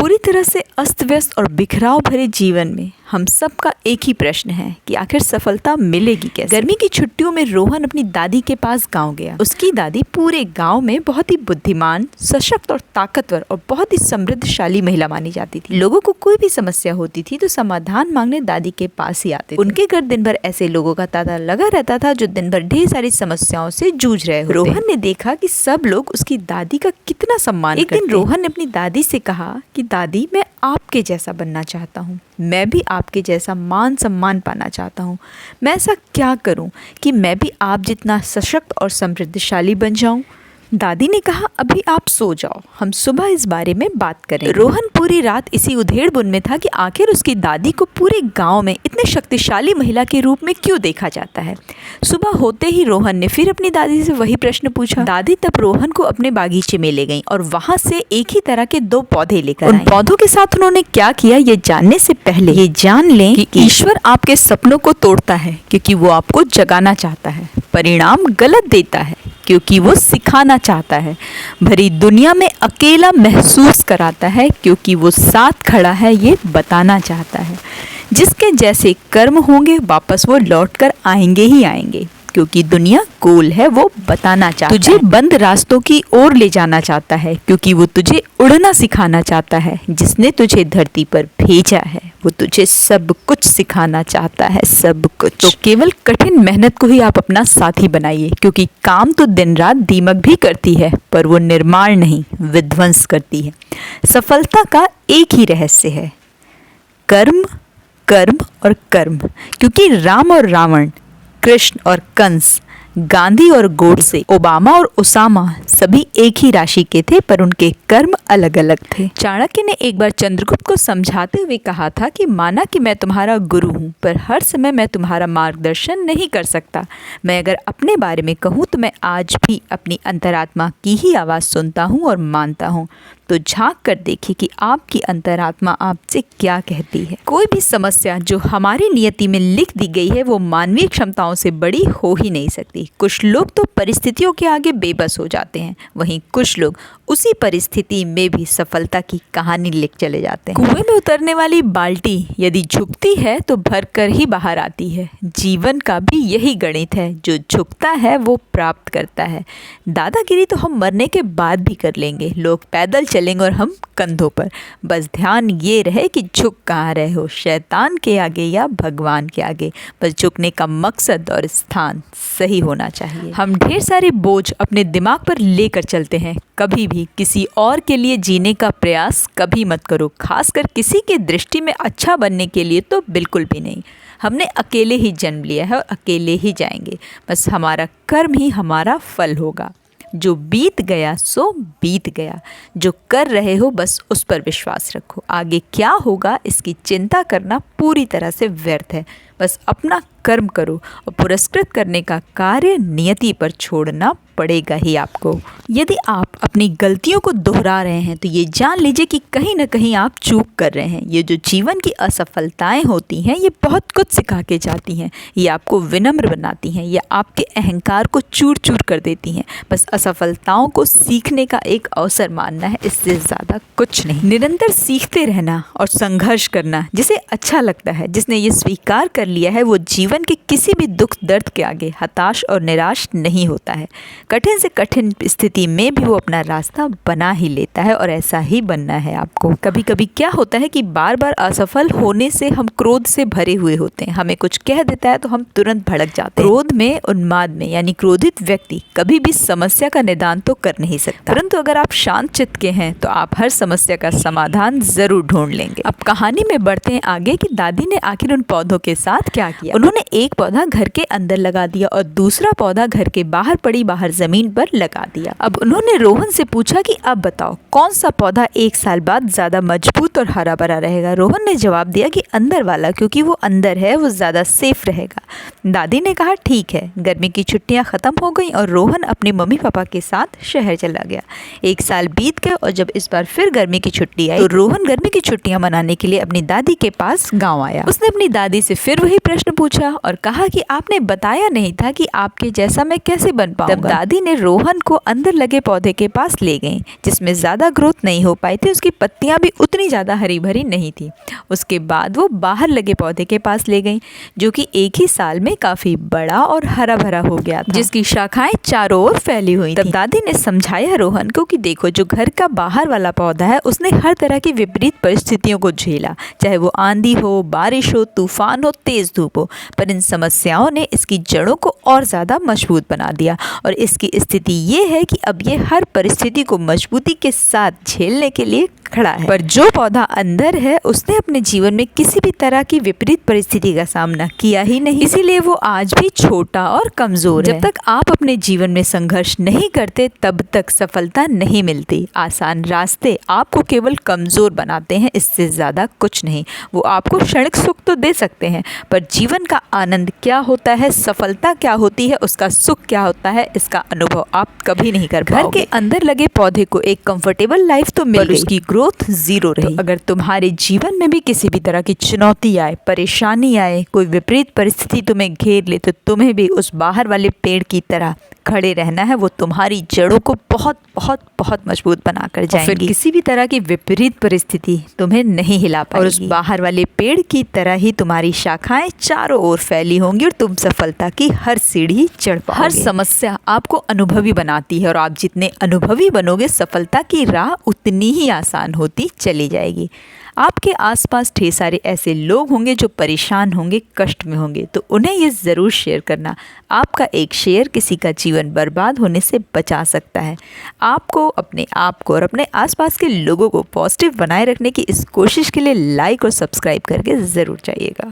पूरी तरह से अस्त व्यस्त और बिखराव भरे जीवन में हम सबका एक ही प्रश्न है कि आखिर सफलता मिलेगी कैसे। गर्मी की छुट्टियों में रोहन अपनी दादी के पास गांव गया। उसकी दादी पूरे गांव में बहुत ही बुद्धिमान, सशक्त और ताकतवर और बहुत ही समृद्धशाली महिला मानी जाती थी। लोगों को कोई भी समस्या होती थी तो समाधान मांगने दादी के पास ही आते थे। उनके घर दिन भर ऐसे लोगों का तांता लगा रहता था जो दिन भर ढेर सारी समस्याओं से जूझ रहे होते। रोहन ने देखा कि सब लोग उसकी दादी का कितना सम्मान करते। एक दिन रोहन ने अपनी दादी से कहा कि दादी, मैं आपके जैसा बनना चाहता हूँ, मैं भी आपके जैसा मान सम्मान पाना चाहता हूँ। मैं ऐसा क्या करूँ कि मैं भी आप जितना सशक्त और समृद्धशाली बन जाऊँ। दादी ने कहा, अभी आप सो जाओ, हम सुबह इस बारे में बात करें। रोहन पूरी रात इसी उधेड़-बुन में था कि आखिर उसकी दादी को पूरे गांव में इतने शक्तिशाली महिला के रूप में क्यों देखा जाता है। सुबह होते ही रोहन ने फिर अपनी दादी से वही प्रश्न पूछा। दादी तब रोहन को अपने बागीचे में ले गईं और वहां से एक ही तरह के 2 पौधे लेकर आईं। उन पौधों के साथ उन्होंने क्या किया, ये जानने से पहले ये जान लें कि ईश्वर आपके सपनों को तोड़ता है क्योंकि वो आपको जगाना चाहता है, परिणाम गलत देता है क्योंकि वो सिखाना चाहता है, भरी दुनिया में अकेला महसूस कराता है क्योंकि वो साथ खड़ा है, ये बताना चाहता है। जिसके जैसे कर्म होंगे वापस वो लौटकर आएंगे ही आएंगे क्योंकि दुनिया गोल है, वो बताना चाहता है। तुझे बंद रास्तों की ओर ले जाना चाहता है क्योंकि वो तुझे उड़ना सिखाना चाहता है। जिसने तुझे धरती पर भेजा है वो तुझे सब कुछ सिखाना चाहता है, सब कुछ। तो केवल कठिन मेहनत को ही आप अपना साथी बनाइए क्योंकि काम तो दिन रात दीमक भी करती है पर वो निर्माण नहीं, विध्वंस करती है। सफलता का एक ही रहस्य है, कर्म कर्म और कर्म। क्योंकि राम और रावण, कृष्ण और कंस, गांधी और गोडसे, ओबामा और ओसामा सभी एक ही राशि के थे पर उनके कर्म अलग अलग थे। चाणक्य ने एक बार चंद्रगुप्त को समझाते हुए कहा था कि माना कि मैं तुम्हारा गुरु हूँ पर हर समय मैं तुम्हारा मार्गदर्शन नहीं कर सकता। मैं अगर अपने बारे में कहूँ तो मैं आज भी अपनी अंतरात्मा की ही आवाज़ सुनता हूँ और मानता हूँ। तो झांक कर देखिए कि आपकी अंतरात्मा आपसे क्या कहती है। कोई भी समस्या जो हमारी नियति में लिख दी गई है वो मानवीय क्षमताओं से बड़ी हो ही नहीं सकती। कुछ लोग तो परिस्थितियों के आगे बेबस हो जाते हैं, वहीं कुछ लोग उसी परिस्थिति में भी सफलता की कहानी लिख चले जाते हैं। कुएं में उतरने वाली बाल्टी यदि झुकती है तो भरकर ही बाहर आती है। जीवन का भी यही गणित है, जो झुकता है वो प्राप्त करता है। दादागिरी तो हम मरने के बाद भी कर लेंगे, लोग पैदल चलेंगे और हम कंधों पर। बस ध्यान ये रहे कि झुक कहाँ रहे हो, शैतान के आगे या भगवान के आगे। बस झुकने का मकसद और स्थान सही होना चाहिए। हम ढेर सारे बोझ अपने दिमाग पर लेकर चलते हैं। कभी भी किसी और के लिए जीने का प्रयास कभी मत करो, खासकर किसी के दृष्टि में अच्छा बनने के लिए तो बिल्कुल भी नहीं। हमने अकेले ही जन्म लिया है और अकेले ही जाएंगे। बस हमारा कर्म ही हमारा फल होगा। जो बीत गया सो बीत गया, जो कर रहे हो बस उस पर विश्वास रखो। आगे क्या होगा इसकी चिंता करना पूरी तरह से व्यर्थ है। बस अपना कर्म करो और पुरस्कृत करने का कार्य नियति पर छोड़ना पड़ेगा ही आपको। यदि आप अपनी गलतियों को दोहरा रहे हैं तो ये जान लीजिए कि कहीं ना कहीं आप चूक कर रहे हैं। ये जो जीवन की असफलताएं होती हैं ये बहुत कुछ सिखा के जाती हैं। ये आपको विनम्र बनाती हैं, ये आपके अहंकार को चूर चूर कर देती हैं। बस असफलताओं को सीखने का एक अवसर मानना है, इससे ज़्यादा कुछ नहीं। निरंतर सीखते रहना और संघर्ष करना जिसे अच्छा लगता है, जिसने ये स्वीकार कर लिया है, वो जीवन के किसी भी दुख दर्द के आगे हताश और निराश नहीं होता है। कठिन से कठिन स्थिति में भी वो अपना रास्ता बना ही लेता है और ऐसा ही बनना है आपको। कभी कभी क्या होता है कि बार बार असफल होने से हम क्रोध से भरे हुए होते हैं। हमें कुछ कह देता है तो हम तुरंत भड़क जाते हैं। क्रोध में, उन्माद में यानी क्रोधित व्यक्ति कभी भी समस्या का निदान तो कर नहीं सकता, परंतु अगर आप शांत चित्त के हैं तो आप हर समस्या का समाधान जरूर ढूंढ लेंगे। अब कहानी में बढ़ते हैं आगे कि दादी ने आखिर उन पौधों के साथ क्या किया। उन्होंने एक पौधा घर के अंदर लगा दिया और दूसरा पौधा घर के बाहर पड़ी बाहर जमीन पर लगा दिया। अब उन्होंने रोहन से पूछा कि अब बताओ कौन सा पौधा 1 साल बाद ज्यादा मजबूत और हरा भरा रहेगा। रोहन ने जवाब दिया कि अंदर वाला, क्योंकि वो अंदर है वो ज्यादा सेफ रहेगा। दादी ने कहा ठीक है। गर्मी की छुट्टियां खत्म हो गई और रोहन अपने मम्मी पापा के साथ शहर चला गया। 1 साल बीत गए और जब इस बार फिर गर्मी की छुट्टी आई तो रोहन गर्मी की छुट्टियां मनाने के लिए अपनी दादी के पास गाँव आया। उसने अपनी दादी से फिर वही प्रश्न पूछा और कहा कि आपने बताया नहीं था कि आपके जैसा मैं कैसे बन पाऊंगा। तब दादी ने रोहन को अंदर लगे पौधे के पास ले गईं, जिसमें ज़्यादा ग्रोथ नहीं हो पाई थी। उसकी पत्तियां भी उतनी ज़्यादा हरी भरी नहीं थी। उसके बाद वो बाहर लगे पौधे के पास ले गईं, जो कि एक ही साल में काफ़ी बड़ा और हरा भरा हो गया था, जिसकी शाखाएं चारों ओर फैली हुई थी। तब दादी ने समझाया रोहन को कि देखो, जो घर का बाहर वाला पौधा है उसने हर तरह की विपरीत परिस्थितियों को झेला, चाहे वो आंधी हो, बारिश हो, तूफान हो, तेज धूप हो, पर इन समस्याओं ने इसकी जड़ों को और ज़्यादा मजबूत बना दिया। और इसकी स्थिति ये है कि अब ये हर परिस्थिति को मजबूती के साथ झेलने के लिए खड़ा है। पर जो पौधा अंदर है उसने अपने जीवन में किसी भी तरह की विपरीत परिस्थिति का सामना किया ही नहीं, इसीलिए वो आज भी छोटा और कमजोर है। जब तक आप अपने जीवन में संघर्ष नहीं करते तब तक सफलता नहीं मिलती। आसान रास्ते आपको केवल कमजोर बनाते हैं, इससे ज्यादा कुछ नहीं। वो आपको क्षणिक सुख तो दे सकते हैं, पर जीवन का आनंद क्या होता है, सफलता क्या होती है, उसका सुख क्या होता है, इसका अनुभव आप कभी नहीं कर पाओगे। घर के अंदर लगे पौधे को एक कंफर्टेबल लाइफ तो मिल गई, उसकी ग्रोथ जीरो रही। तो अगर तुम्हारे जीवन में भी किसी भी तरह की चुनौती आए, परेशानी आए, कोई विपरीत परिस्थिति तुम्हें घेर ले, तो तुम्हें भी उस बाहर वाले पेड़ की तरह खड़े रहना है। वो तुम्हारी जड़ों को बहुत बहुत बहुत मजबूत बनाकर जाएंगी। फिर किसी भी तरह की विपरीत परिस्थिति तुम्हें नहीं हिला पाएगी। और उस बाहर वाले पेड़ की तरह ही तुम्हारी शाखाएं चारों ओर फैली होंगी और तुम सफलता की हर सीढ़ी चढ़ पाओगे। हर समस्या आपको अनुभवी बनाती है और आप जितने अनुभवी बनोगे, सफलता की राह उतनी ही आसान होती चली जाएगी। आपके आसपास ढेर सारे ऐसे लोग होंगे जो परेशान होंगे, कष्ट में होंगे, तो उन्हें ये ज़रूर शेयर करना। आपका एक शेयर किसी का जीवन बर्बाद होने से बचा सकता है। आपको अपने आप को और अपने आसपास के लोगों को पॉजिटिव बनाए रखने की इस कोशिश के लिए लाइक और सब्सक्राइब करके ज़रूर जाइएगा।